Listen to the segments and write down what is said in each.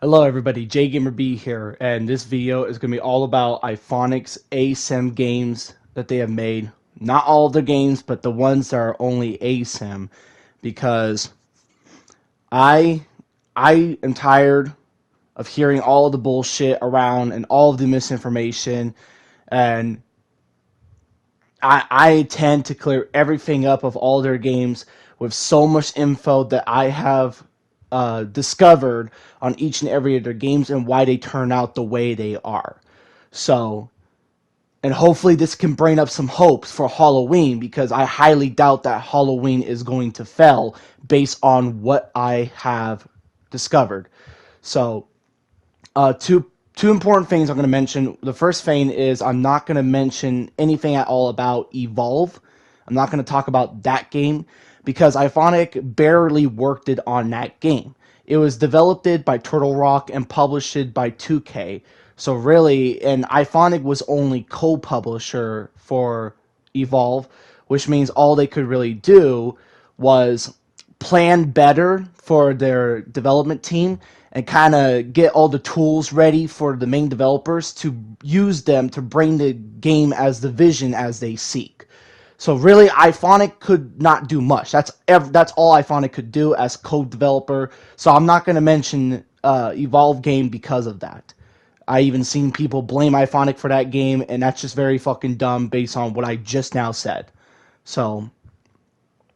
Hello everybody, JGamerB here, and this video is going to be all about IIfonc's ASIM games that they have made. Not all of the games, but the ones that are only ASIM, because I I am tired of hearing all of the bullshit around and all of the misinformation, and I tend to clear everything up of all their games with so much info that I have discovered on each and every of their games and why they turn out the way they are. So, and hopefully this can bring up some hopes for Halloween, because I highly doubt that Halloween is going to fail based on what I have discovered. So, two important things I'm going to mention. The first thing is I'm not going to mention anything at all about Evolve. I'm not going to talk about that game because IIfonc barely worked it on that game. It was developed by Turtle Rock and published by 2K. So really, and IIfonc was only co-publisher for Evolve, which means all they could really do was plan better for their development team and kind of get all the tools ready for the main developers to use them to bring the game as the vision as they seek. So really, IIfonc could not do much. That's all IIfonc could do as co-developer. So I'm not going to mention Evolve game because of that. I even seen people blame IIfonc for that game, and that's just very fucking dumb based on what I just now said. So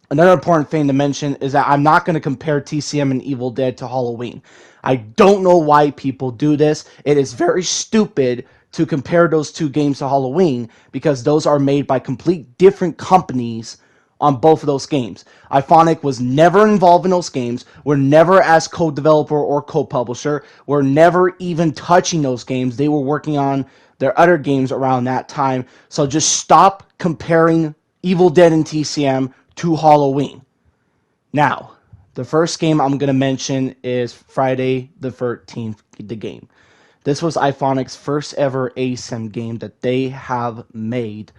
another important thing to mention is that I'm not going to compare TCM and Evil Dead to Halloween. I don't know why people do this. It is very stupid to compare those two games to Halloween because those are made by complete different companies on both of those games. IIfonc was never involved in those games. We're never as co-developer or co-publisher. We're never even touching those games. They were working on their other games around that time. So just stop comparing Evil Dead and TCM to Halloween. Now, the first game I'm going to mention is Friday the 13th, the game. This was IIfonc's first ever ASIM game that they have made.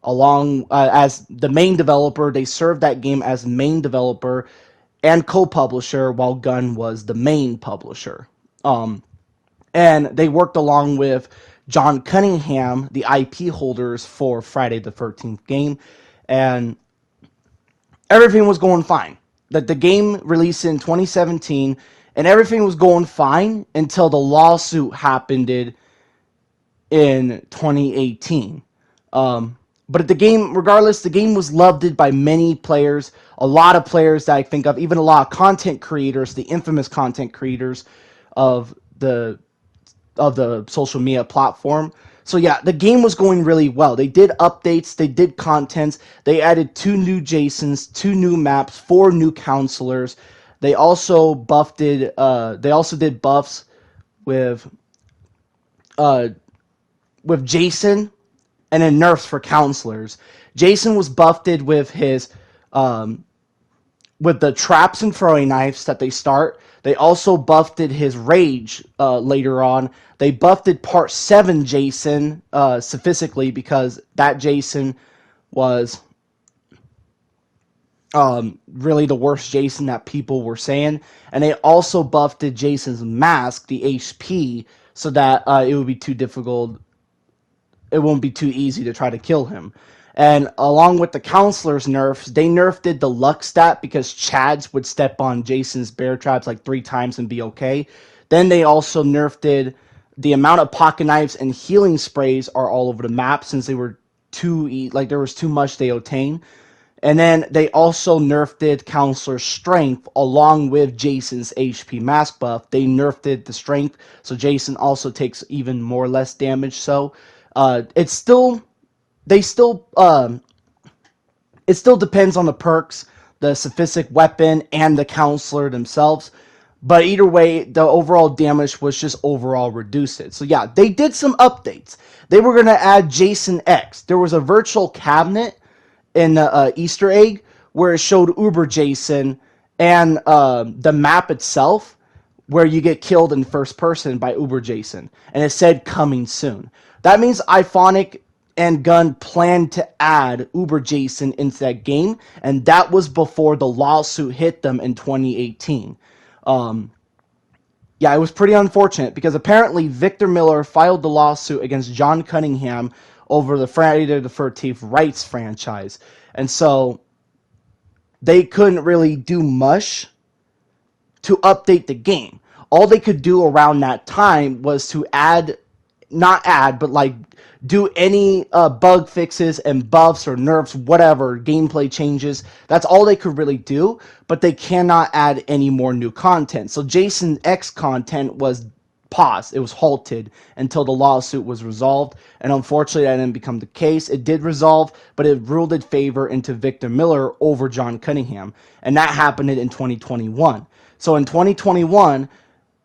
Along as the main developer, they served that game as main developer and co-publisher, while Gun was the main publisher. And they worked along with John Cunningham, the IP holders for Friday the 13th game, and everything was going fine. That the game released in 2017, and everything was going fine until the lawsuit happened in 2018. But the game, regardless, the game was loved by many players. A lot of players that I think of, even a lot of content creators, the infamous content creators of the social media platform. So yeah, the game was going really well. They did updates, they did contents, they added 2 new Jasons, 2 new maps, 4 new counselors. They also they also did buffs with uh with Jason, and then nerfs for counselors. Jason was buffed with his with the traps and throwing knives that they start. They also buffed his rage later on. They buffed part 7 Jason specifically because that Jason was really the worst Jason that people were saying. And they also buffed Jason's mask, the HP, so that it would be too difficult. It won't be too easy to try to kill him. And along with the counselor's nerfs, they nerfed the luck stat because Chads would step on Jason's bear traps like 3 times and be okay. Then they also nerfed the amount of pocket knives and healing sprays are all over the map since they were there was too much they obtained. And then they also nerfed Counselor's strength along with Jason's HP mask buff. They nerfed the strength, so Jason also takes even more less damage. So it's still they still it still depends on the perks, the specific weapon, and the counselor themselves. But either way, the overall damage was just overall reduced. So yeah, they did some updates. They were gonna add Jason X. There was a virtual cabinet in the Easter egg where it showed Uber Jason and the map itself where you get killed in first person by Uber Jason, and it said coming soon. That means IIfonc and Gun planned to add Uber Jason into that game, and that was before the lawsuit hit them in 2018. Yeah, it was pretty unfortunate because apparently Victor Miller filed the lawsuit against John Cunningham over the Friday the 13th rights franchise. And so they couldn't really do much to update the game. All they could do around that time was to not add, but like do any bug fixes and buffs or nerfs, whatever, gameplay changes. That's all they could really do, but they cannot add any more new content. So Jason X content was paused. It was halted until the lawsuit was resolved, and unfortunately that didn't become the case. It did resolve, but it ruled in favor into Victor Miller over John Cunningham, and that happened in 2021. So in 2021,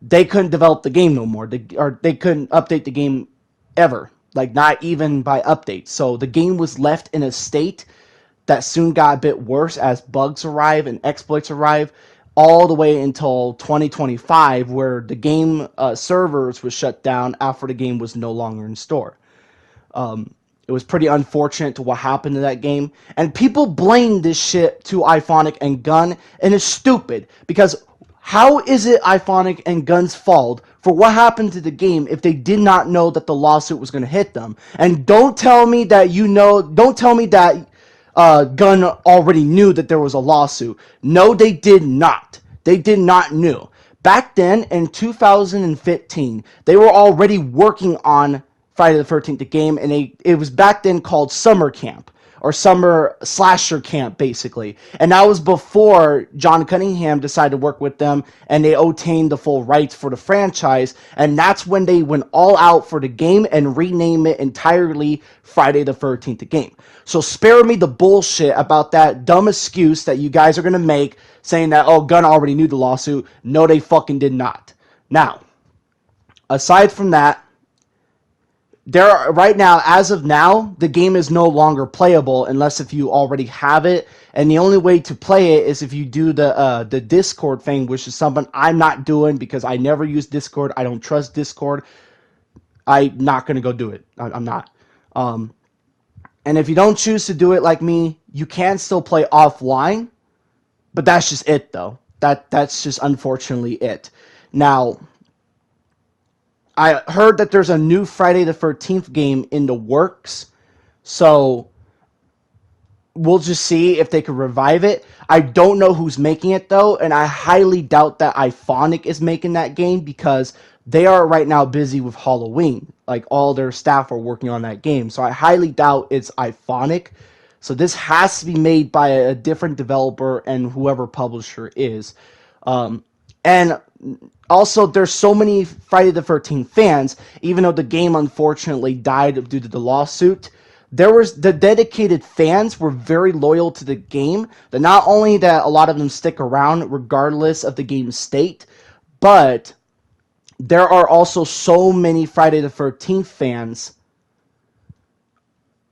they couldn't develop the game no more. They couldn't update the game ever, like not even by updates. So the game was left in a state that soon got a bit worse as bugs arrive and exploits arrive, all the way until 2025, where the game servers was shut down after the game was no longer in store. It was pretty unfortunate to what happened to that game, and people blame this shit to IIfonc and Gun, and it's stupid because how is it IIfonc and Gun's fault for what happened to the game if they did not know that the lawsuit was going to hit them? And don't tell me that don't tell me that Gun already knew that there was a lawsuit. No, they did not. They did not knew. Back then, in 2015, they were already working on Friday the 13th, the game, and it was back then called Summer Camp, or Summer Slasher Camp, basically. And that was before John Cunningham decided to work with them, and they obtained the full rights for the franchise, and that's when they went all out for the game and renamed it entirely Friday the 13th, the game. So spare me the bullshit about that dumb excuse that you guys are going to make, saying that, oh, Gunn already knew the lawsuit. No, they fucking did not. Now, aside from that, right now, as of now, the game is no longer playable unless if you already have it, and the only way to play it is if you do the Discord thing, which is something I'm not doing because I never use Discord. I don't trust Discord. I'm not gonna go do it. I'm not. And if you don't choose to do it like me, you can still play offline, but that's just it though. That's just unfortunately it. Now, I heard that there's a new Friday the 13th game in the works, so we'll just see if they can revive it. I don't know who's making it, though, and I highly doubt that IIfonc is making that game because they are right now busy with Halloween. Like, all their staff are working on that game, so I highly doubt it's IIfonc. So this has to be made by a different developer and whoever publisher is. And also, there's so many Friday the 13th fans, even though the game unfortunately died due to the lawsuit. The dedicated fans were very loyal to the game. That not only that a lot of them stick around regardless of the game's state, but there are also so many Friday the 13th fans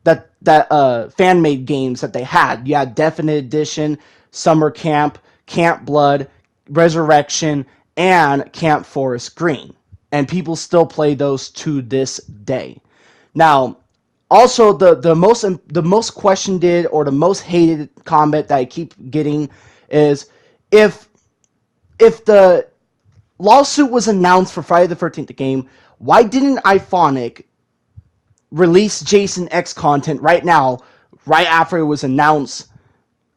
that fan-made games that they had. You had Definite Edition, Summer Camp, Camp Blood, Resurrection, and Camp Forest Green. And people still play those to this day. Now, also the most questioned or the most hated comment that I keep getting is if the lawsuit was announced for Friday the 13th the game, why didn't IIfonc release Jason X content right now, right after it was announced,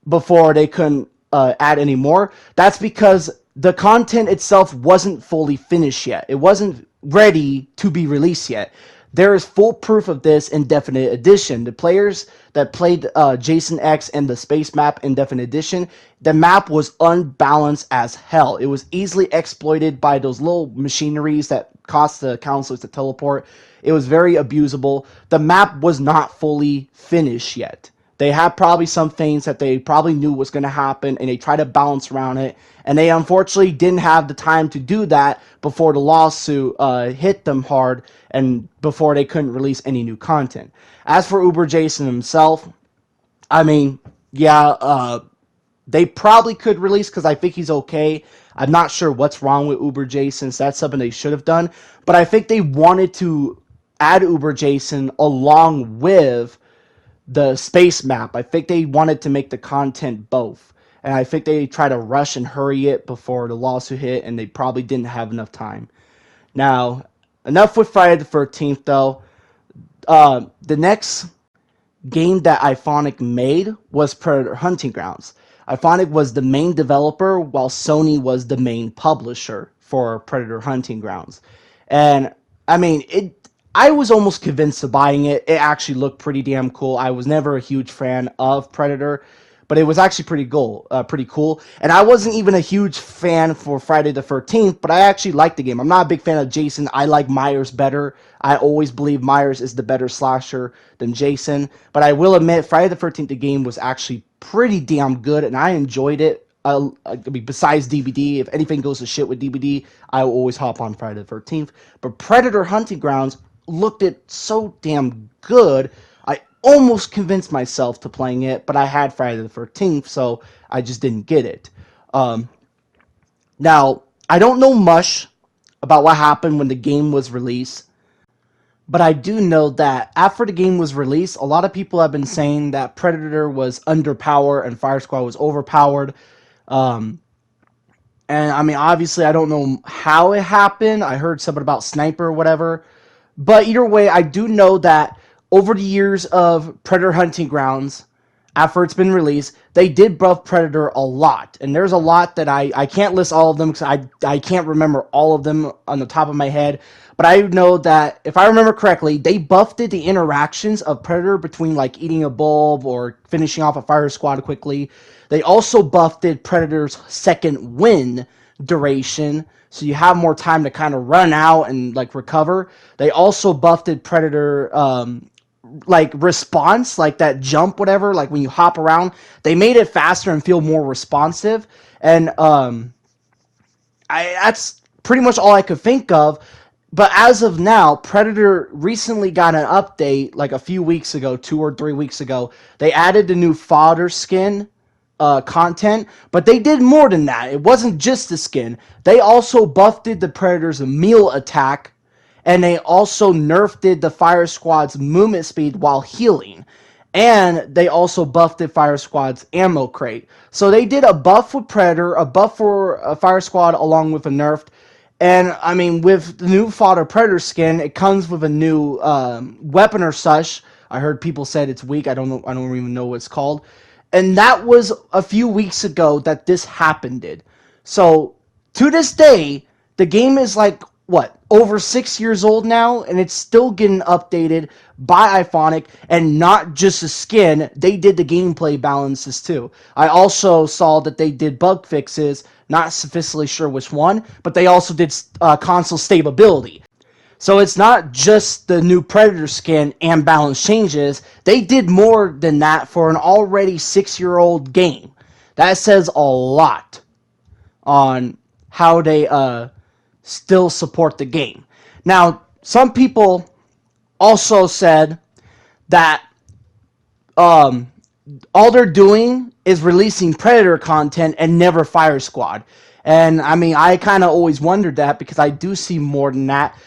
before they couldn't add any more? That's because the content itself wasn't fully finished yet. It wasn't ready to be released yet. There is full proof of this in Definite Edition. The players that played Jason X and the space map in Definite Edition, the map was unbalanced as hell. It was easily exploited by those little machineries that cost the counselors to teleport. It was very abusable. The map was not fully finished yet. They had probably some things that they probably knew was going to happen, and they tried to balance around it. And they unfortunately didn't have the time to do that before the lawsuit hit them hard, and before they couldn't release any new content. As for Uber Jason himself, I mean, yeah, they probably could release because I think he's okay. I'm not sure what's wrong with Uber Jason, so that's something they should have done. But I think they wanted to add Uber Jason along with the space map. I think they wanted to make the content both. and I think they tried to rush and hurry it before the lawsuit hit, and they probably didn't have enough time. Now, enough with Friday the 13th, though. The next game that IIfonc made was Predator Hunting Grounds. IIfonc was the main developer, while Sony was the main publisher for Predator Hunting Grounds. And I mean, I was almost convinced of buying it. It actually looked pretty damn cool. I was never a huge fan of Predator, but it was actually pretty cool. And I wasn't even a huge fan for Friday the 13th, but I actually liked the game. I'm not a big fan of Jason. I like Myers better. I always believe Myers is the better slasher than Jason. But I will admit, Friday the 13th, the game was actually pretty damn good, and I enjoyed it. I mean, besides DVD, if anything goes to shit with DVD, I will always hop on Friday the 13th. But Predator Hunting Grounds looked it so damn good, I almost convinced myself to playing it, but I had Friday the 13th, so I just didn't get it. Now, I don't know much about what happened when the game was released, but I do know that after the game was released, a lot of people have been saying that Predator was underpowered and Fire Squad was overpowered. And I mean, obviously, I don't know how it happened. I heard something about Sniper or whatever. But either way, I do know that over the years of Predator Hunting Grounds, after it's been released, they did buff Predator a lot. And there's a lot that I can't list all of them because I can't remember all of them on the top of my head. But I know that, if I remember correctly, they buffed the interactions of Predator between, like, eating a bulb or finishing off a fire squad quickly. They also buffed Predator's second win duration, so you have more time to kind of run out and, like, recover. They also buffed Predator, like, response, like that jump, whatever, like when you hop around. They made it faster and feel more responsive. And that's pretty much all I could think of. But as of now, Predator recently got an update, like a few weeks ago, 2 or 3 weeks ago. They added the new fodder skin content, but they did more than that. It wasn't just the skin. They also buffed the Predator's meal attack, and they also nerfed the Fire Squad's movement speed while healing. And they also buffed Fire Squad's ammo crate. So they did a buff with Predator, a buff for Fire Squad, along with a nerf. And, I mean, with the new Fodder Predator skin, it comes with a new weapon or such. I heard people said it's weak. I don't even know what it's called. And that was a few weeks ago that this happened. So, to this day, the game is like, what, over 6 years old now, and it's still getting updated by IIfonc, and not just the skin, they did the gameplay balances too. I also saw that they did bug fixes, not sufficiently sure which one, but they also did console stability. So it's not just the new Predator skin and balance changes, they did more than that for an already 6-year-old game. That says a lot on how they still support the game. Now, some people also said that all they're doing is releasing Predator content and never Fire Squad. And I mean, I kind of always wondered that, because I do see more than that.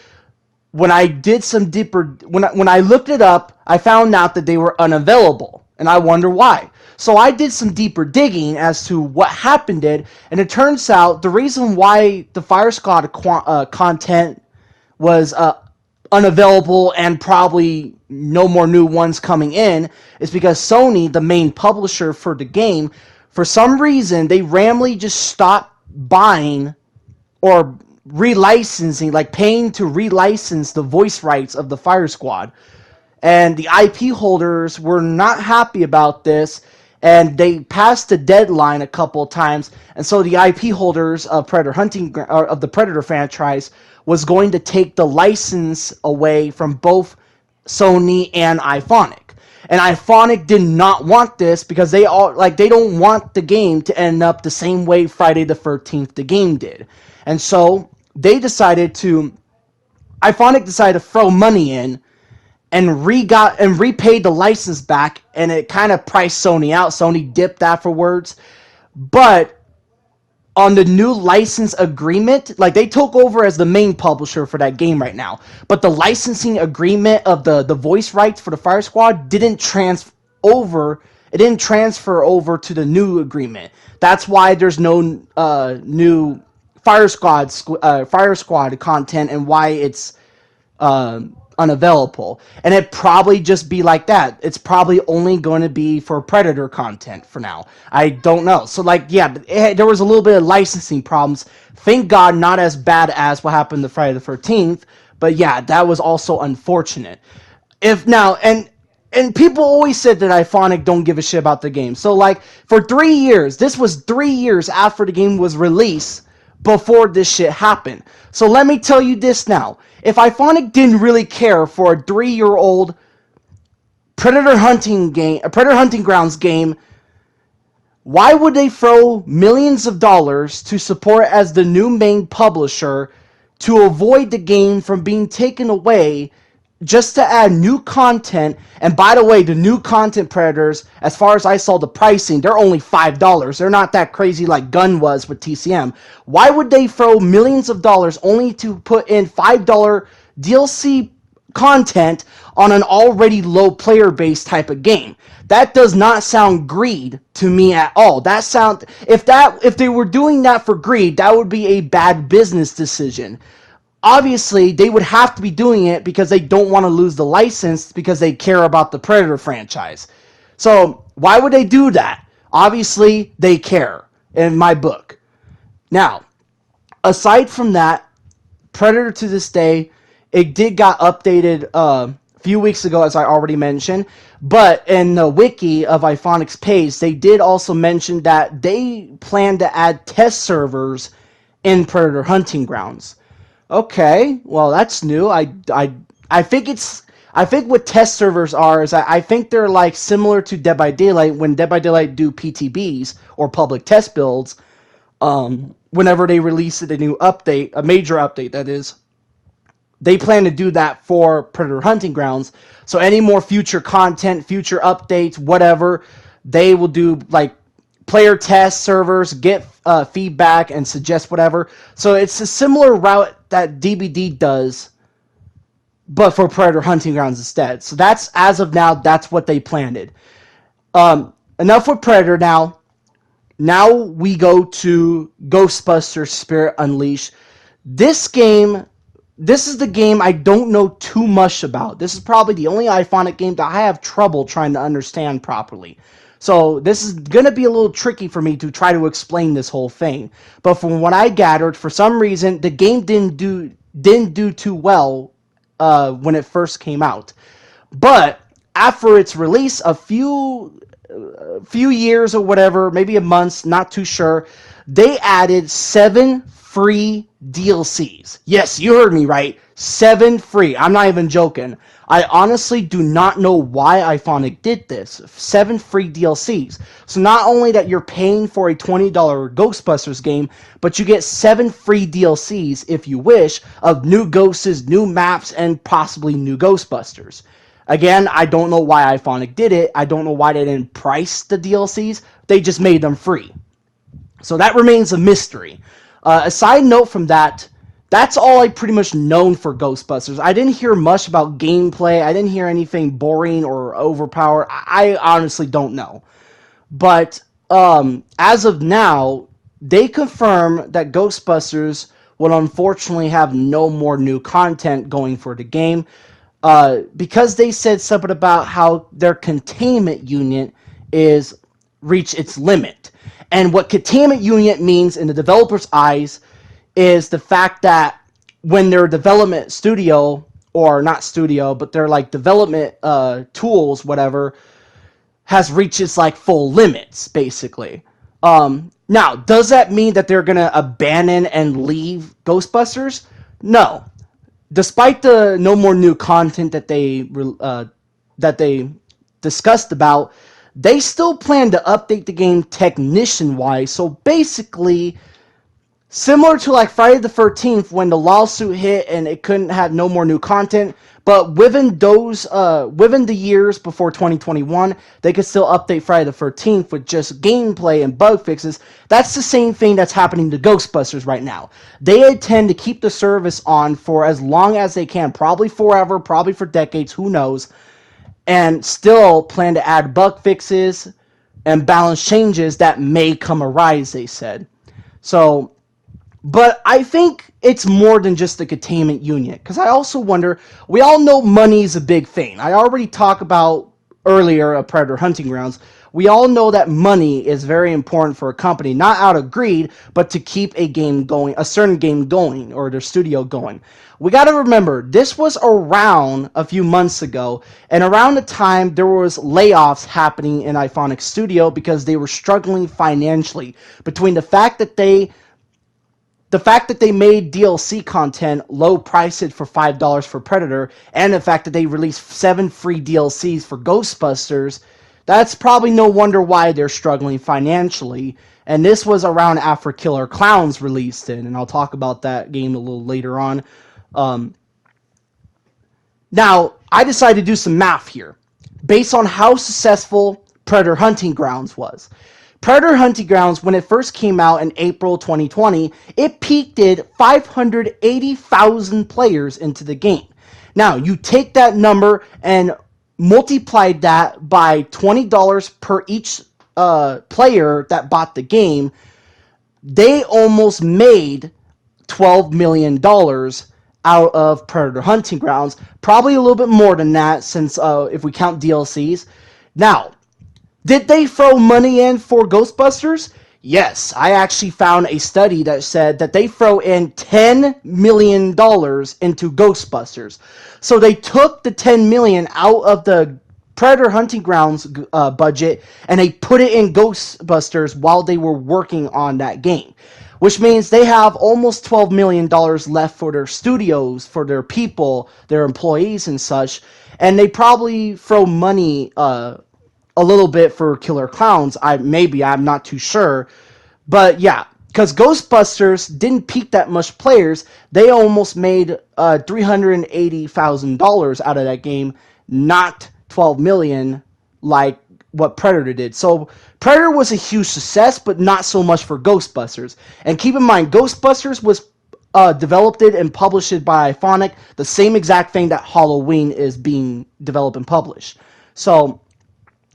When I did some deeper, when I looked it up, I found out that they were unavailable, and I wonder why. So I did some deeper digging as to what happened, and it turns out the reason why the Fire Squad content was unavailable and probably no more new ones coming in is because Sony, the main publisher for the game, for some reason, they randomly just stopped buying or relicensing, like paying to relicense the voice rights of the Fire Squad. And the IP holders were not happy about this, and they passed the deadline a couple of times, and so the IP holders of of the Predator franchise was going to take the license away from both Sony and IIfonc. And IIfonc did not want this, because they don't want the game to end up the same way Friday the 13th the game did. And so IIfonc decided to throw money in and repaid the license back, and it kind of priced Sony out. Sony dipped afterwards. But on the new license agreement, like, they took over as the main publisher for that game right now, but the licensing agreement of the voice rights for the Fire Squad didn't transfer over to the new agreement. That's why there's no new Fire Squad content, and why it's unavailable. And it probably just be like that. It's probably only going to be for Predator content for now. I don't know. So like, yeah, there was a little bit of licensing problems. Thank God, not as bad as what happened to Friday the 13th. But yeah, that was also unfortunate. If now and people always said that IIfonc don't give a shit about the game. So like for 3 years, this was 3 years after the game was released before this shit happened. So let me tell you this now. If IIfonc didn't really care for a 3-year-old Predator Hunting Grounds game, why would they throw millions of dollars to support as the new main publisher to avoid the game from being taken away just to add new content? And by the way, the new content Predators, as far as I saw the pricing, they're only $5. They're not that crazy like Gun was with TCM. Why would they throw millions of dollars only to put in $5 DLC content on an already low player base type of game? That does not sound greed to me at all. If they were doing that for greed, that would be a bad business decision. Obviously, they would have to be doing it because they don't want to lose the license because they care about the Predator franchise. So, why would they do that? Obviously, they care, in my book. Now, aside from that, Predator to this day, it did got updated a few weeks ago, as I already mentioned. But in the wiki of IIfonc's page, they did also mention that they plan to add test servers in Predator Hunting Grounds. Okay, well that's new. I think what test servers are is I think they're like similar to Dead by Daylight when Dead by Daylight do PTBs or public test builds. Whenever they release a new update, a major update that is, they plan to do that for Predator Hunting Grounds. So any more future content, future updates, whatever, they will do like player test servers, get feedback, and suggest whatever. So it's a similar route that DBD does, but for Predator Hunting Grounds instead. So that's, as of now, that's what they planned. Enough with Predator now. Now we go to Ghostbusters Spirit Unleashed. This is the game I don't know too much about. This is probably the only IIfonc game that I have trouble trying to understand properly. So this is going to be a little tricky for me to try to explain this whole thing. But from what I gathered, for some reason, the game didn't do too well when it first came out. But after its release, a few years or whatever, maybe a month, not too sure, they added 7 free DLCs. Yes, you heard me right. 7 free. I'm not even joking. I honestly do not know why IIfonc did this. 7 free DLCs. So not only that you're paying for a $20 Ghostbusters game, but you get 7 free DLCs, if you wish, of new ghosts, new maps, and possibly new Ghostbusters. Again, I don't know why IIfonc did it. I don't know why they didn't price the DLCs. They just made them free. So that remains a mystery. A side note from that, that's all I pretty much known for Ghostbusters. I didn't hear much about gameplay. I didn't hear anything boring or overpowered. I honestly don't know. But as of now, they confirm that Ghostbusters will unfortunately have no more new content going for the game. Because they said something about how their containment unit is reached its limit. And what containment unit means in the developer's eyes is the fact that when their development studio, or not studio, but their like development tools, whatever, has reached its like full limits, basically. Now, does that mean that they're gonna abandon and leave Ghostbusters? No. Despite the no more new content that they discussed about, they still plan to update the game technician-wise. So basically, similar to like Friday the 13th when the lawsuit hit and it couldn't have no more new content, but within the years before 2021, they could still update Friday the 13th with just gameplay and bug fixes. That's the same thing that's happening to Ghostbusters right now. They intend to keep the service on for as long as they can, probably forever, probably for decades, who knows, and still plan to add bug fixes, and balance changes that may come arise, they said. So, but I think it's more than just the containment unit, because I also wonder, we all know money is a big thing. I already talked about earlier a Predator Hunting Grounds. We all know that money is very important for a company, not out of greed, but to keep a game going, a certain game going, or their studio going. We got to remember, this was around a few months ago, and around the time there was layoffs happening in IIfonc Studio because they were struggling financially between the fact that they made DLC content low priced for $5 for Predator, and the fact that they released 7 free DLCs for Ghostbusters. That's probably no wonder why they're struggling financially. And this was around after Killer Clowns released it, and I'll talk about that game a little later on. Um, Now, I decided to do some math here based on how successful Predator Hunting Grounds was. Predator Hunting Grounds, when it first came out in April 2020, it peaked 580,000 players into the game. Now, you take that number and multiply that by $20 per each player that bought the game, they almost made $12 million out of Predator Hunting Grounds. Probably a little bit more than that, since if we count DLCs. Now, did they throw money in for Ghostbusters? Yes, I actually found a study that said that they throw in $10 million into Ghostbusters. So they took the $10 million out of the Predator Hunting Grounds budget, and they put it in Ghostbusters while they were working on that game. Which means they have almost $12 million left for their studios, for their people, their employees and such. And they probably throw money a little bit for Killer Clowns. I'm not too sure. But yeah, because Ghostbusters didn't peak that much players. They almost made $380,000 out of that game, not $12 million like what Predator did. So Predator was a huge success, but not so much for Ghostbusters. And keep in mind, Ghostbusters was developed and published by IIfonc, the same exact thing that Halloween is being developed and published. So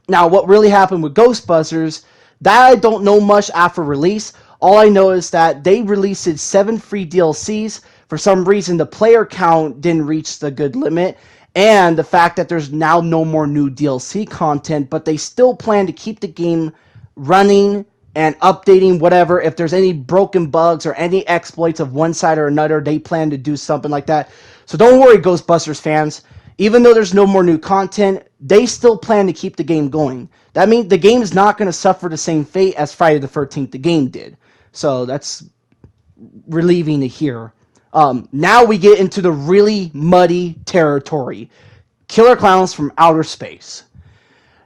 now, what really happened with Ghostbusters, that I don't know much after release. All I know is that they released 7 free DLCs. For some reason, the player count didn't reach the good limit, and the fact that there's now no more new DLC content, but they still plan to keep the game running and updating whatever. If there's any broken bugs or any exploits of one side or another, they plan to do something like that. So don't worry, Ghostbusters fans. Even though there's no more new content, they still plan to keep the game going. That means the game is not going to suffer the same fate as Friday the 13th the game did. So that's relieving to hear. Now we get into the really muddy territory. Killer Clowns from Outer Space.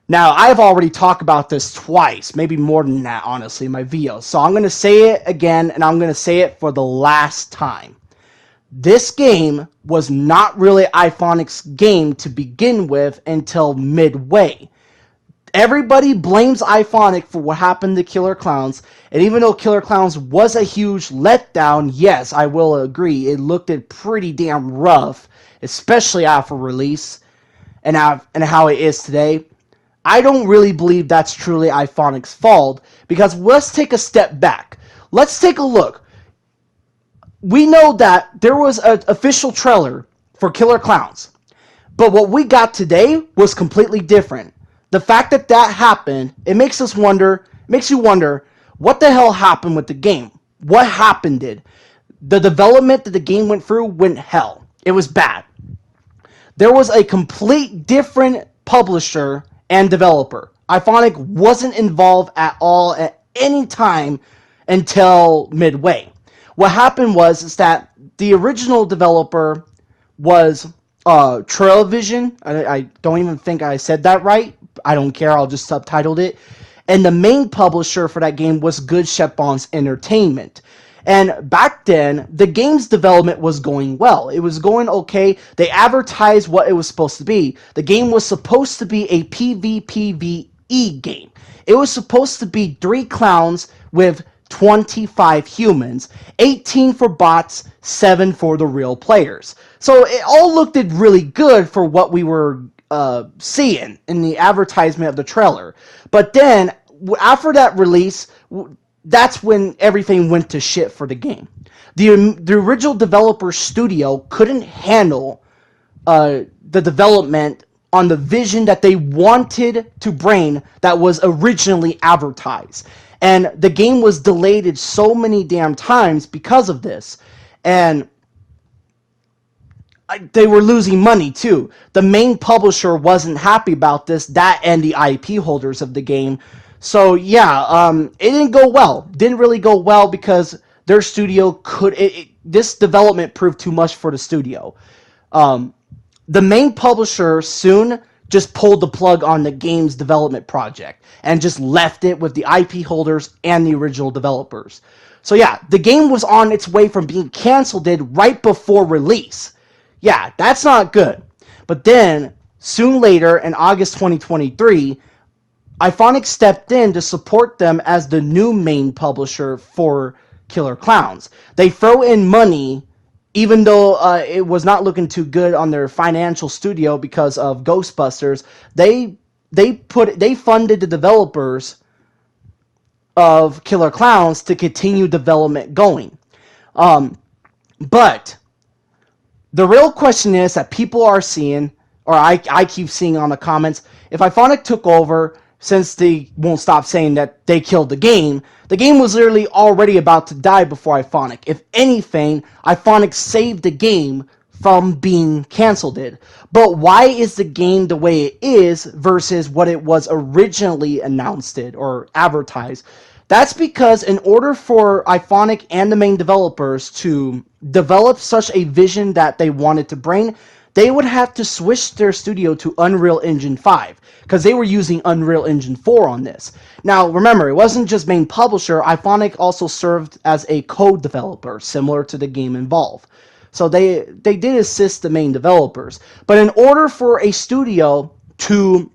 Now, I've already talked about this twice, maybe more than that, honestly, in my videos. So I'm going to say it again, and I'm going to say it for the last time. This game was not really IIfonc's game to begin with until midway. Everybody blames IIfonc for what happened to Killer Clowns, and even though Killer Clowns was a huge letdown, yes, I will agree, it looked pretty damn rough, especially after release, and how it is today. I don't really believe that's truly IIfonc's fault, because let's take a step back. Let's take a look. We know that there was an official trailer for Killer Clowns, but what we got today was completely different. The fact that that happened, it makes you wonder, what the hell happened with the game? What happened did? The development that the game went through went hell. It was bad. There was a complete different publisher and developer. IIfonc wasn't involved at all at any time until midway. What happened is that the original developer was Trailvision. I don't even think I said that right. I don't care. I'll just subtitled it. And the main publisher for that game was Good Chef Bonds Entertainment. And back then, the game's development was going well. It was going okay. They advertised what it was supposed to be. The game was supposed to be a PvPvE game. It was supposed to be 3 clowns with 25 humans, 18 for bots, 7 for the real players. So it all looked really good for what we were seeing in the advertisement of the trailer. But then, after that release, that's when everything went to shit for the game. The original developer studio couldn't handle the development on the vision that they wanted to bring that was originally advertised. And the game was delayed so many damn times because of this. And they were losing money too. The main publisher wasn't happy about this, that and the IP holders of the game. So yeah, it didn't go well. Didn't really go well because their studio this development proved too much for the studio. The main publisher soon just pulled the plug on the game's development project and just left it with the IP holders and the original developers. So yeah, the game was on its way from being canceled right before release. Yeah, that's not good. But then, soon later, in August 2023, IIfonc stepped in to support them as the new main publisher for Killer Clowns. They throw in money, even though it was not looking too good on their financial studio because of Ghostbusters. They funded the developers of Killer Clowns to continue development going. But the real question is that people are seeing, or I keep seeing on the comments, if IIfonc took over, since they won't stop saying that they killed the game was literally already about to die before IIfonc. If anything, IIfonc saved the game from being canceled. But why is the game the way it is versus what it was originally announced or advertised? That's because in order for IIfonc and the main developers to develop such a vision that they wanted to bring, they would have to switch their studio to Unreal Engine 5 because they were using Unreal Engine 4 on this. Now, remember, it wasn't just main publisher. IIfonc also served as a code developer, similar to the game Involve. So they did assist the main developers. But in order for a studio to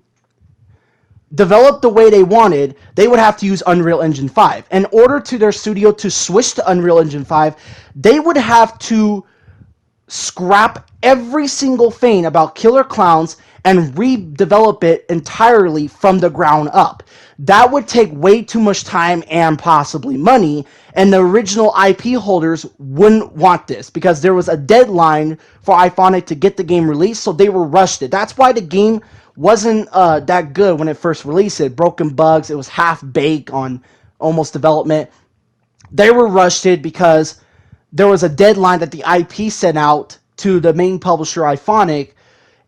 develop the way they wanted, they would have to use Unreal Engine 5. In order to their studio to switch to Unreal Engine 5, they would have to scrap every single thing about Killer Clowns and redevelop it entirely from the ground up. That would take way too much time and possibly money, and the original IP holders wouldn't want this because there was a deadline for IIfonc to get the game released, so they were rushed it. That's why the game wasn't that good when it first released. It broken bugs. It was half-baked on almost development. They were rushed it because there was a deadline that the IP sent out to the main publisher IIfonc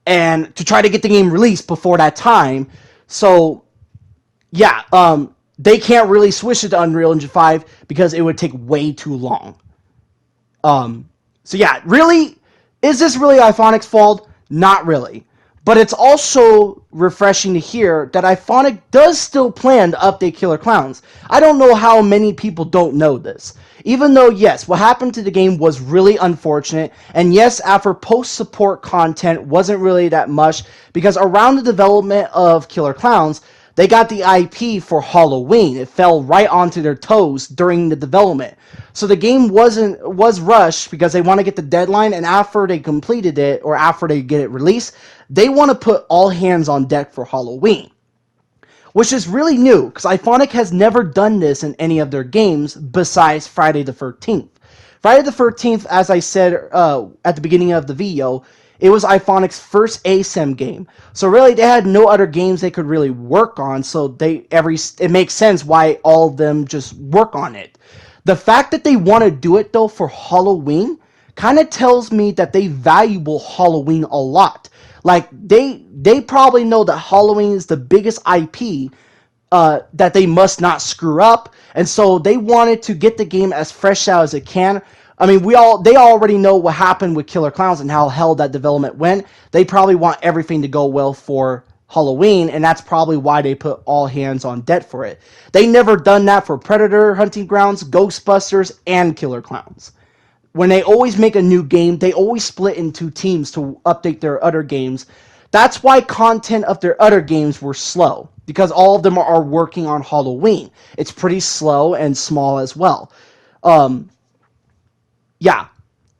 and to try to get the game released before that time. So yeah, they can't really switch it to Unreal Engine 5 because it would take way too long. So yeah, really, is this really IIfonc's fault? Not really. But it's also refreshing to hear that IIfonc does still plan to update Killer Clowns. I don't know how many people don't know this. Even though, yes, what happened to the game was really unfortunate, and yes, after post-support content wasn't really that much, because around the development of Killer Clowns, they got the IP for Halloween. It fell right onto their toes during the development. So the game was rushed because they want to get the deadline, and after they completed it, or after they get it released, they want to put all hands on deck for Halloween. Which is really new, because IIfonc has never done this in any of their games besides Friday the 13th. Friday the 13th, as I said at the beginning of the video, it was IIfonc's first ASIM game. So really, they had no other games they could really work on, so it makes sense why all of them just work on it. The fact that they want to do it, though, for Halloween kind of tells me that they value Halloween a lot. Like, they probably know that Halloween is the biggest IP that they must not screw up, and so they wanted to get the game as fresh out as it can. I mean, they already know what happened with Killer Clowns and how hell that development went. They probably want everything to go well for Halloween, and that's probably why they put all hands on deck for it. They never done that for Predator Hunting Grounds, Ghostbusters, and Killer Clowns. When they always make a new game, they always split into teams to update their other games. That's why content of their other games were slow, because all of them are working on Halloween. It's pretty slow and small as well. Yeah,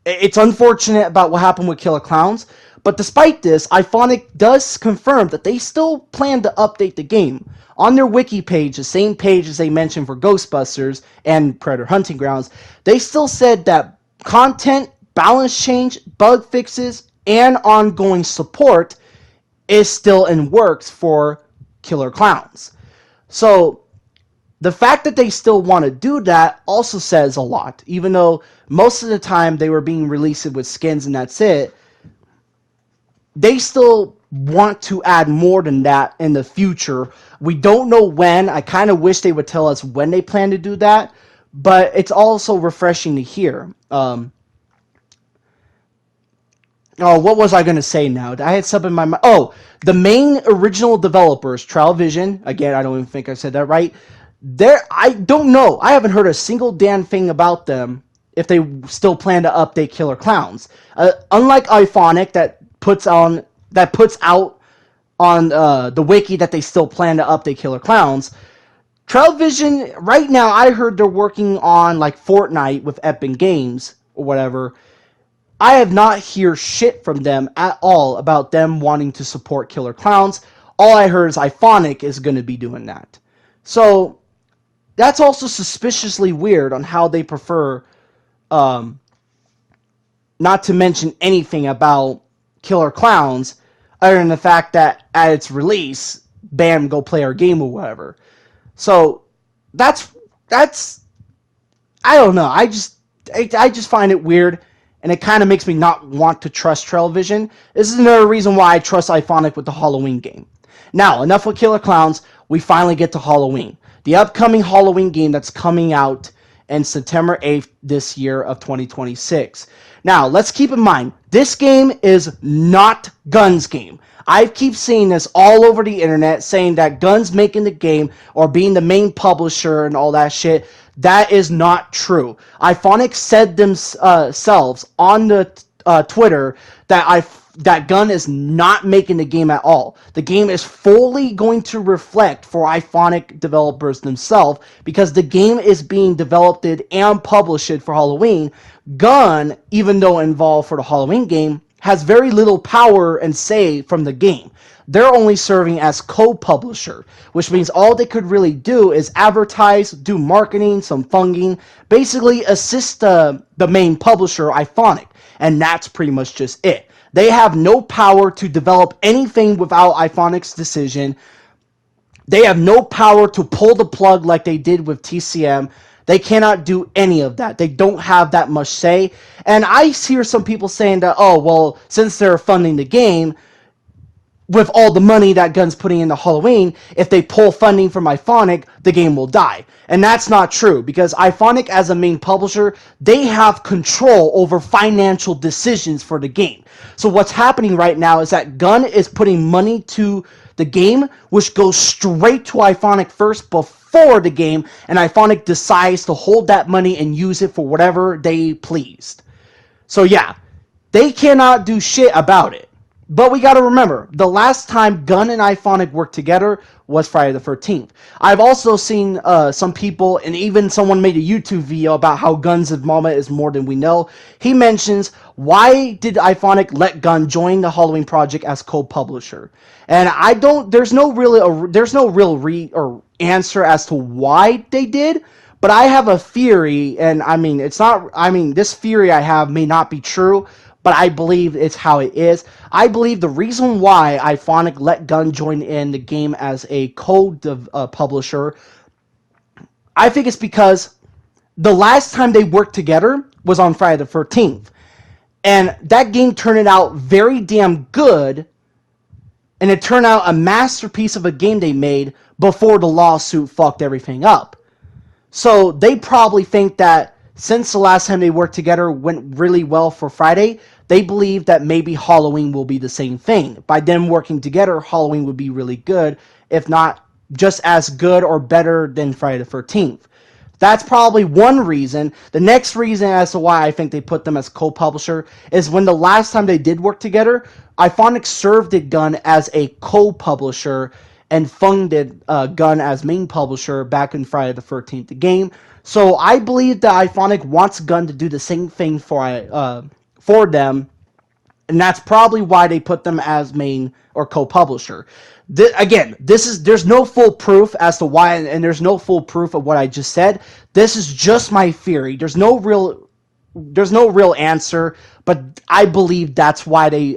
it's unfortunate about what happened with Killer Clowns, But despite this, IIfonc does confirm that they still plan to update the game. On their wiki page, the same page as they mentioned for Ghostbusters and Predator Hunting Grounds, they still said that content, balance change, bug fixes, and ongoing support is still in works for Killer Clowns. So the fact that they still want to do that also says a lot. Even though most of the time they were being released with skins and that's it, they still want to add more than that in the future. We don't know when. I kind of wish they would tell us when they plan to do that, but it's also refreshing to hear. What was I going to say now? I had something in my mind. Oh, the main original developers, Trial Vision, again, I don't even think I said that right. I don't know. I haven't heard a single damn thing about them if they still plan to update Killer Clowns. Unlike IIfonc that puts out on the wiki that they still plan to update Killer Clowns. Trial Vision, right now, I heard they're working on like Fortnite with Epic Games or whatever. I have not heard shit from them at all about them wanting to support Killer Clowns. All I heard is IIfonc is going to be doing that. So that's also suspiciously weird on how they prefer not to mention anything about Killer Clowns other than the fact that at its release, bam, go play our game or whatever. So that's I don't know. I just find it weird. And it kind of makes me not want to trust Trial Vision. This is another reason why I trust IIfonc with the Halloween game. Now, enough with Killer Clowns. We finally get to Halloween. The upcoming Halloween game that's coming out on September 8th this year of 2026. Now, let's keep in mind, this game is not Gun's game. I keep seeing this all over the internet saying that Gun's making the game or being the main publisher and all that shit. That is not true. IIfonc said themselves on the Twitter that Gun is not making the game at all. The game is fully going to reflect for IIfonc developers themselves because the game is being developed and published for Halloween. Gun, even though involved for the Halloween game, has very little power and say from the game. They're only serving as co-publisher, which means all they could really do is advertise, do marketing, some funding, basically assist the main publisher, IIfonc, and that's pretty much just it. They have no power to develop anything without IIfonc's decision. They have no power to pull the plug like they did with TCM. They cannot do any of that. They don't have that much say. And I hear some people saying that, oh, well, since they're funding the game, with all the money that Gun's putting into Halloween, if they pull funding from IIfonc, the game will die. And that's not true, because IIfonc, as a main publisher, they have control over financial decisions for the game. So what's happening right now is that Gun is putting money to the game, which goes straight to IIfonc first before the game, and IIfonc decides to hold that money and use it for whatever they pleased. So yeah, they cannot do shit about it. But we got to remember, the last time Gun and IIfonc worked together was Friday the 13th. I've also seen some people, and even someone made a YouTube video about how Gun's involvement is more than we know. He mentions, why did IIfonc let Gun join the Halloween project as co-publisher? And there's no real answer as to why they did. But I have a theory, and this theory I have may not be true, but I believe it's how it is. I believe the reason why IIfonc let Gun join in the game as a co-publisher, I think it's because the last time they worked together was on Friday the 13th. And that game turned out very damn good, and it turned out a masterpiece of a game they made before the lawsuit fucked everything up. So they probably think that since the last time they worked together went really well for Friday, they believe that maybe Halloween will be the same thing. By them working together, Halloween would be really good, if not just as good or better than Friday the 13th. That's probably one reason. The next reason as to why I think they put them as co-publisher is when the last time they did work together, IIfonc served it Gun as a co-publisher and funded Gun as main publisher back in Friday the 13th, the game. So I believe that IIfonc wants Gun to do the same thing for them and that's probably why they put them as main or co-publisher. There's no full proof as to why, and there's no full proof of what I just said. This is just my theory. There's no real answer, but I believe that's why they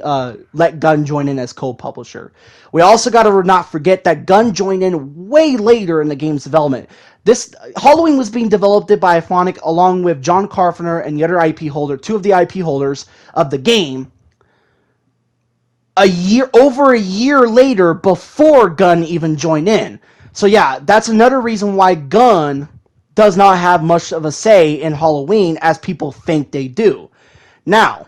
let Gunn join in as co-publisher. We also got to not forget that Gunn joined in way later in the game's development. This Halloween was being developed by IIfonc along with John Carpenter and the other IP holder, two of the IP holders of the game, over a year later before Gunn even joined in. So yeah, that's another reason why Gunn does not have much of a say in Halloween as people think they do. Now,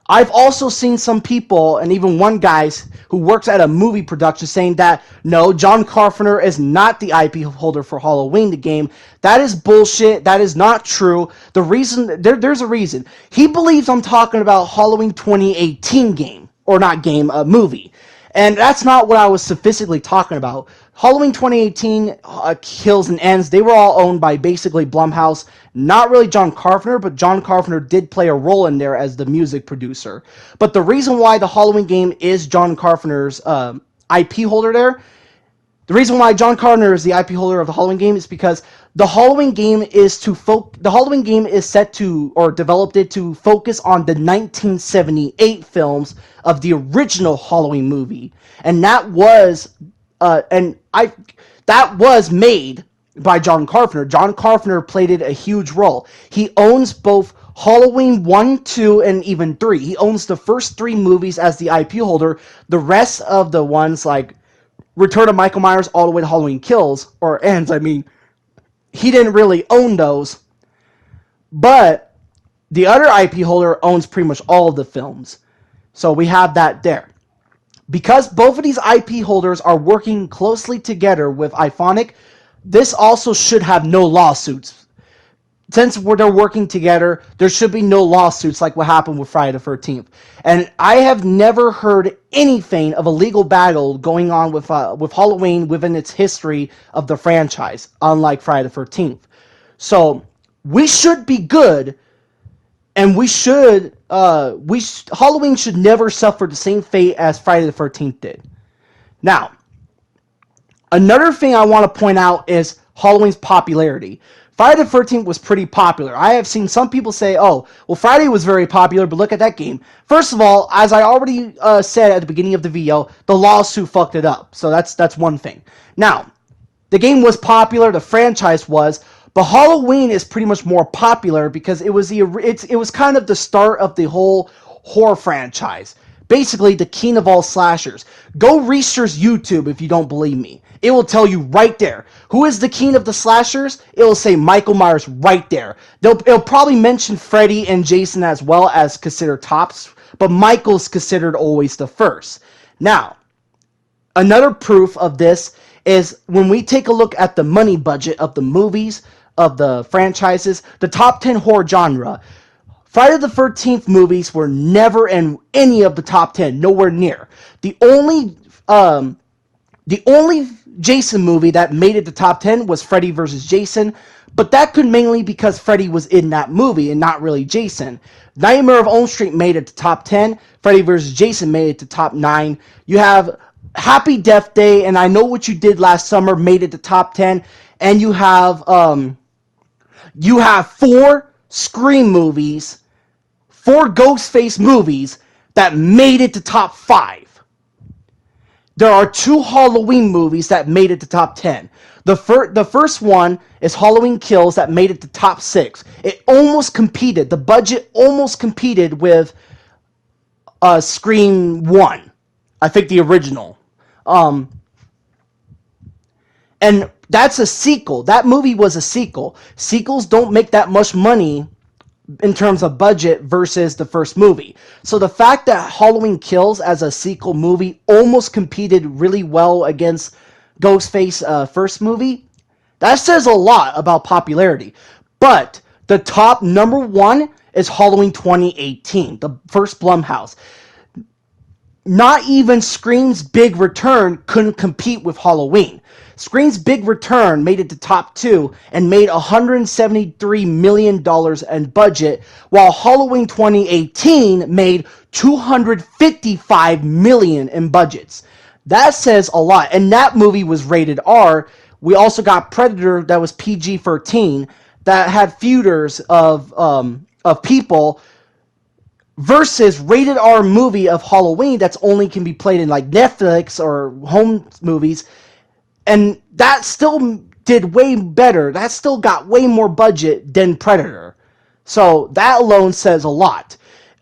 I've also seen some people, and even one guy who works at a movie production, saying that, no, John Carpenter is not the IP holder for Halloween, the game. That is bullshit. That is not true. The reason, there's a reason. He believes I'm talking about Halloween 2018 game, or not game, movie. And that's not what I was specifically talking about. Halloween 2018, Kills and Ends, they were all owned by basically Blumhouse. Not really John Carpenter, but John Carpenter did play a role in there as the music producer. But the reason why the Halloween game is John Carpenter's IP holder there, the reason why John Carpenter is the IP holder of the Halloween game is because the Halloween game is set to, or developed it to focus on the 1978 films of the original Halloween movie, and that was made by John Carpenter. John Carpenter played it a huge role. He owns both Halloween 1, 2, and even 3. He owns the first 3 movies as the IP holder. The rest of the ones, like Return of Michael Myers all the way to Halloween Kills, or Ends, he didn't really own those. But the other IP holder owns pretty much all of the films. So we have that there. Because both of these IP holders are working closely together with IIfonc, this also should have no lawsuits. Since they're working together, there should be no lawsuits like what happened with Friday the 13th. And I have never heard anything of a legal battle going on with Halloween within its history of the franchise, unlike Friday the 13th. So we should be good, and Halloween should never suffer the same fate as Friday the 13th did. Now, another thing I want to point out is Halloween's popularity. Friday the 13th was pretty popular. I have seen some people say, oh, well, Friday was very popular, but look at that game. First of all, as I already said at the beginning of the video, the lawsuit fucked it up. So that's one thing. Now, the game was popular, the franchise was, but Halloween is pretty much more popular because it was kind of the start of the whole horror franchise. Basically, the king of all slashers. Go research YouTube if you don't believe me. It will tell you right there. Who is the king of the slashers? It will say Michael Myers right there. It'll probably mention Freddy and Jason as well as considered tops, but Michael's considered always the first. Now, another proof of this is when we take a look at the money budget of the movies, of the franchises, the top 10 horror genre. Friday the 13th movies were never in any of the top 10, nowhere near. The only Jason movie that made it to top 10 was Freddy vs. Jason, but that could mainly because Freddy was in that movie and not really Jason. Nightmare on Elm Street made it to top 10, Freddy vs. Jason made it to top 9. You have Happy Death Day and I Know What You Did Last Summer made it to top 10, and you have 4 Scream movies, 4 Ghostface movies that made it to top 5. There are 2 Halloween movies that made it to top 10. The first one is Halloween Kills that made it to top 6. It almost competed. The budget almost competed with Scream 1. I think the original. And that's a sequel. That movie was a sequel. Sequels don't make that much money in terms of budget versus the first movie. So the fact that Halloween Kills as a sequel movie almost competed really well against Ghostface first movie, that says a lot about popularity. But the top number 1 is Halloween 2018, the first Blumhouse. Not even Scream's big return couldn't compete with Halloween. Scream's big return made it to top 2 and made $173 million in budget, while Halloween 2018 made $255 million in budgets. That says a lot. And that movie was rated R. We also got Predator that was PG-13 that had feuders of people versus rated R movie of Halloween that's only can be played in like Netflix or home movies, and that still did way better. That still got way more budget than Predator. So that alone says a lot.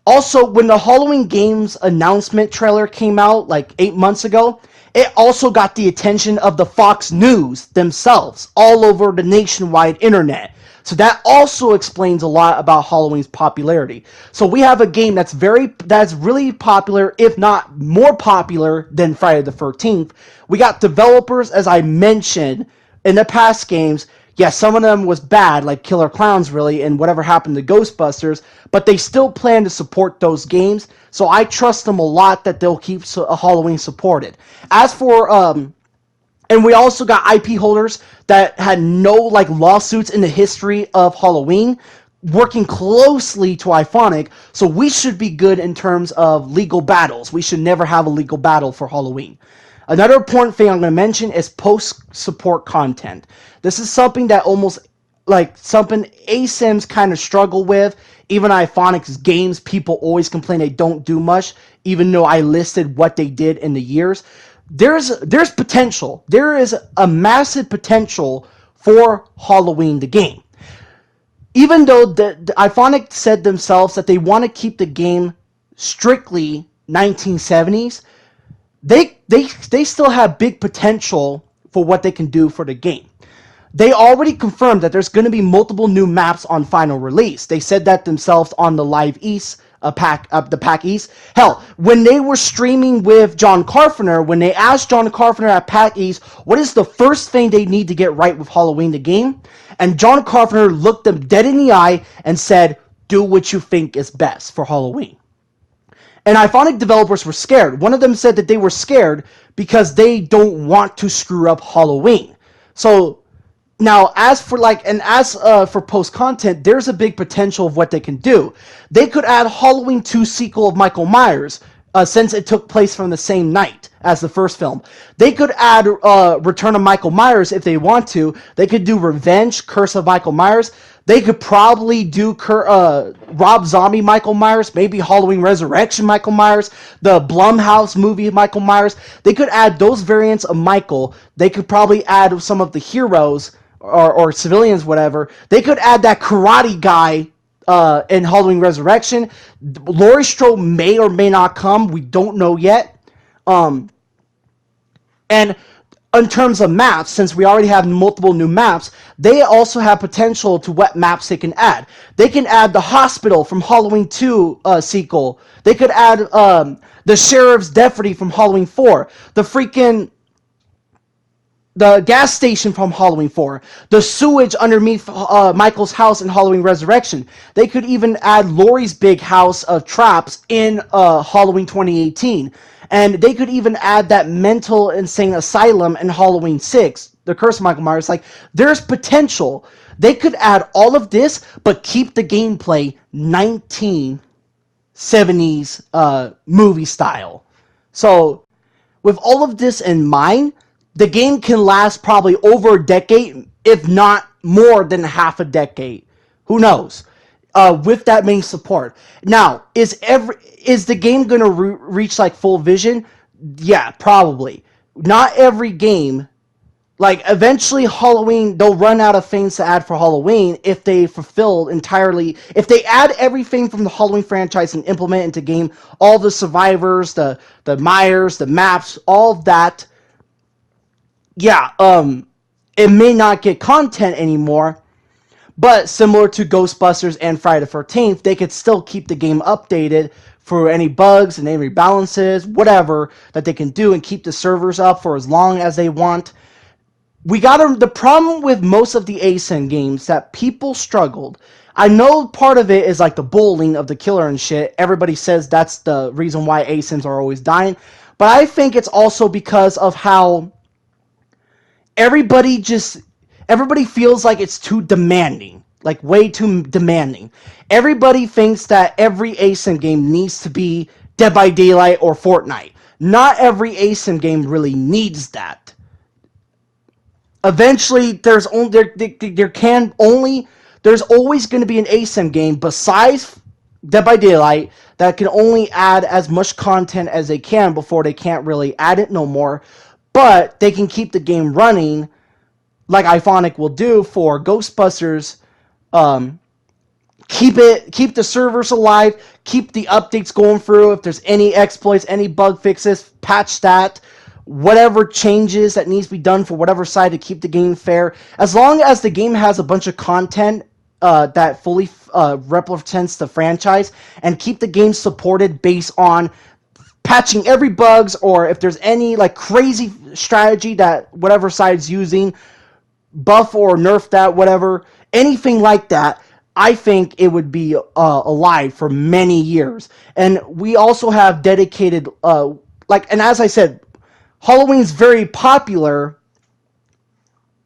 Also, when the Halloween Games announcement trailer came out like 8 months ago, it also got the attention of the Fox News themselves all over the nationwide internet. So that also explains a lot about Halloween's popularity. So we have a game that's really popular, if not more popular than Friday the 13th. We got developers, as I mentioned, in the past games. Yes, some of them was bad, like Killer Clowns, really, and whatever happened to Ghostbusters, but they still plan to support those games, so I trust them a lot that they'll keep Halloween supported. As for, and we also got IP holders that had no, like, lawsuits in the history of Halloween, working closely to IIfonc, so we should be good in terms of legal battles. We should never have a legal battle for Halloween. Another important thing I'm going to mention is post-support content. This is something that almost, like, something ASIMs kind of struggle with. Even IIfonc's games, people always complain they don't do much, even though I listed what they did in the years. There's potential. There is a massive potential for Halloween the game. Even though the IIfonc said themselves that they want to keep the game strictly 1970s, they still have big potential for what they can do for the game. They already confirmed that there's going to be multiple new maps on final release. They said that themselves on the Live East, the PAX East. Hell, when they were streaming with John Carpenter, when they asked John Carpenter at PAX East, what is the first thing they need to get right with Halloween the game? And John Carpenter looked them dead in the eye and said, do what you think is best for Halloween. And IIfonc developers were scared. One of them said that they were scared because they don't want to screw up Halloween. So now, as for for post content, there's a big potential of what they can do. They could add Halloween 2 sequel of Michael Myers, since it took place from the same night as the first film. They could add Return of Michael Myers if they want to. They could do Revenge, Curse of Michael Myers. They could probably do Rob Zombie Michael Myers, maybe Halloween Resurrection Michael Myers, the Blumhouse movie Michael Myers. They could add those variants of Michael. They could probably add some of the heroes or civilians, whatever. They could add that karate guy in Halloween Resurrection. Laurie Strode may or may not come. We don't know yet. And in terms of maps, since we already have multiple new maps, they also have potential to what maps they can add. They can add the hospital from Halloween 2 sequel. They could add the sheriff's deputy from Halloween 4. The gas station from Halloween 4. The sewage underneath Michael's house in Halloween Resurrection. They could even add Laurie's big house of traps in Halloween 2018. And they could even add that mental insane asylum in Halloween 6, the Curse of Michael Myers. Like, there's potential. They could add all of this, but keep the gameplay 1970s movie style. So, with all of this in mind, the game can last probably over a decade, if not more than half a decade. Who knows? With that main support. Now, is the game going to reach like full vision? Yeah, probably. Not every game. Like, eventually Halloween, they'll run out of things to add for Halloween if they fulfill entirely. If they add everything from the Halloween franchise and implement into game, all the survivors, the Myers, the maps, all of that. Yeah, it may not get content anymore. But similar to Ghostbusters and Friday the 13th, they could still keep the game updated for any bugs and any rebalances, whatever that they can do, and keep the servers up for as long as they want. The problem with most of the ASIN games that people struggled. I know part of it is like the bullying of the killer and shit. Everybody says that's the reason why ASINs are always dying. But I think it's also because of how everybody feels like it's too demanding, like way too demanding. Everybody thinks that every ASIM game needs to be Dead by Daylight or Fortnite. Not every ASIM game really needs that. Eventually, there's always going to be an ASIM game besides Dead by Daylight that can only add as much content as they can before they can't really add it no more. But they can keep the game running like IIfonc will do for Ghostbusters. Keep the servers alive, keep the updates going through. If there's any exploits, any bug fixes, patch that. Whatever changes that needs to be done for whatever side to keep the game fair. As long as the game has a bunch of content that fully represents the franchise, and keep the game supported based on patching every bugs, or if there's any like crazy strategy that whatever side's using, buff or nerf that, whatever, anything like that, I think it would be alive for many years. And we also have dedicated, and as I said, Halloween's very popular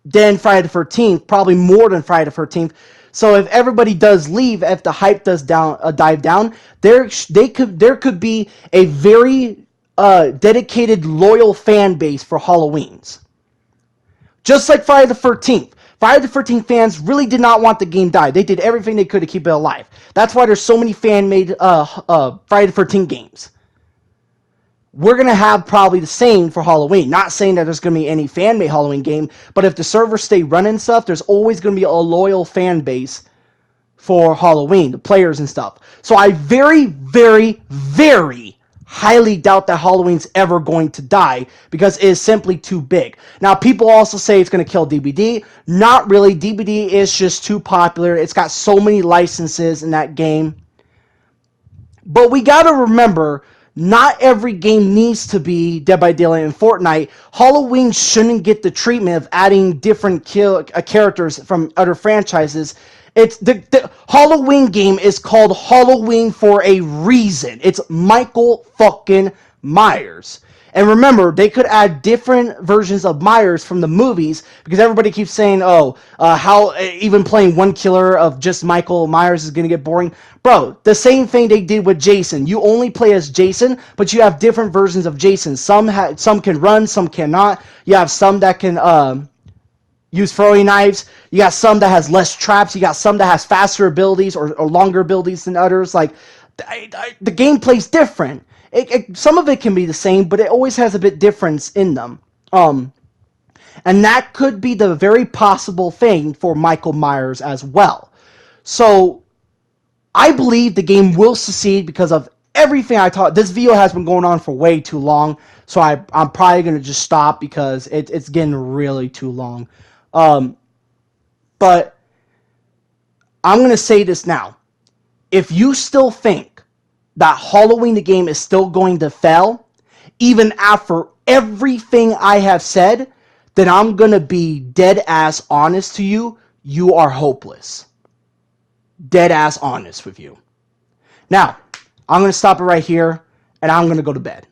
than Friday the 13th, probably more than Friday the 13th. So if everybody does leave, if the hype does dive down, there could be a very dedicated, loyal fan base for Halloween's. Just like Friday the 13th. Friday the 13th fans really did not want the game die. They did everything they could to keep it alive. That's why there's so many fan-made Friday the 13th games. We're going to have probably the same for Halloween. Not saying that there's going to be any fan-made Halloween game, but if the servers stay running stuff, there's always going to be a loyal fan base for Halloween, the players and stuff. So I very, very, very highly doubt that Halloween's ever going to die because it is simply too big. Now, people also say it's going to kill DBD. Not really. DBD is just too popular. It's got so many licenses in that game. But we got to remember, not every game needs to be Dead by Daylight and Fortnite. Halloween shouldn't get the treatment of adding different characters from other franchises. It's the Halloween game is called Halloween for a reason. It's Michael fucking Myers. And remember, they could add different versions of Myers from the movies, because everybody keeps saying, how even playing one killer of just Michael Myers is going to get boring. Bro, the same thing they did with Jason. You only play as Jason, but you have different versions of Jason. Some can run, some cannot. You have some that can use throwing knives. You got some that has less traps. You got some that has faster abilities or longer abilities than others. Like, the gameplay's different. Some of it can be the same, but it always has a bit difference in them. And that could be the very possible thing for Michael Myers as well. So, I believe the game will succeed because of everything I taught. This video has been going on for way too long, so I'm probably going to just stop because it's getting really too long. But I'm going to say this now. If you still think that Halloween the game is still going to fail, even after everything I have said, then I'm going to be dead ass honest to you. You are hopeless. Dead ass honest with you. Now, I'm going to stop it right here, and I'm going to go to bed.